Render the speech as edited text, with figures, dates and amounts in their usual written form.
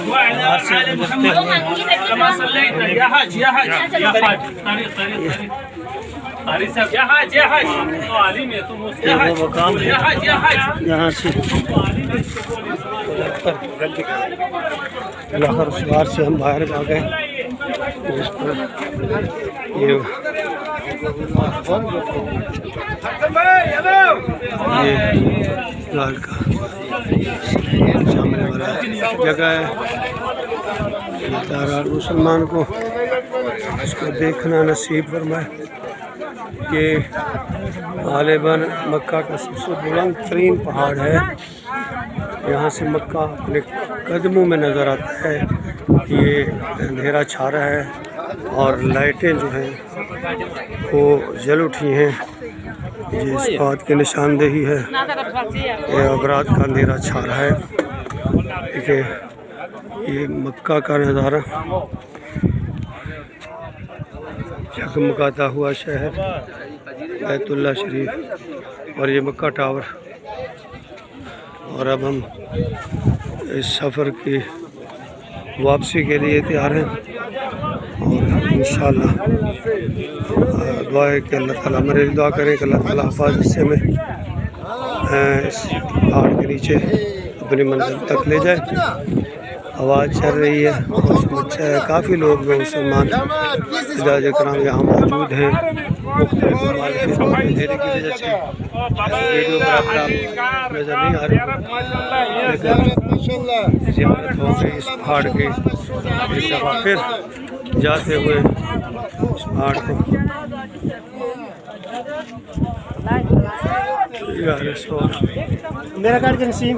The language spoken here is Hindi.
बाहर से गुजरते हुए या हाज या हाज या हाज तारीख साहब या हाज तो आलिम है तुम ये वो मकाम है यहाँ से लाहौर सवार से हम बाहर आ गए। जिस पर ये लाल का सामने वाला जगह है। तारा मुसलमान को इसको देखना नसीब फरमाए। ये गालिबन मक्का का सबसे बुलंद तरीन पहाड़ है। यहाँ से मक्का अपने कदमों में नज़र आता है। ये अंधेरा छा रहा है और लाइटें जो हैं वो जल उठी हैं। ये इस बात की निशानदेही है ये अबरात का अंधेरा छा रहा है। देखिए ये मक्का का नज़ारा, जगमगाता हुआ शहर बैतुल्लाह शरीफ और ये मक्का टावर। और अब हम इस सफ़र की वापसी के लिए तैयार हैं और इंशाअल्लाह दुआ है कि अल्लाह ताला मेरे दुआ करें कि अल्लाह ताला हिफाज़त से में इस पहाड़ के नीचे अपनी मंजिल तक ले जाए। आवाज़ चल रही है, मौसम अच्छा है, काफ़ी लोग मुसलमान इजाज़ कराम यहाँ मौजूद हैं। मुख्तलिफ अंधेरे की वजह से वीडियो बराबर नज़र नहीं आ रही, लेकिन ज़ियारत हो गई इस पहाड़ की। एक दफ़ा फिर जाते हुए इस पहाड़ को मेरा कार्ड के नसीम।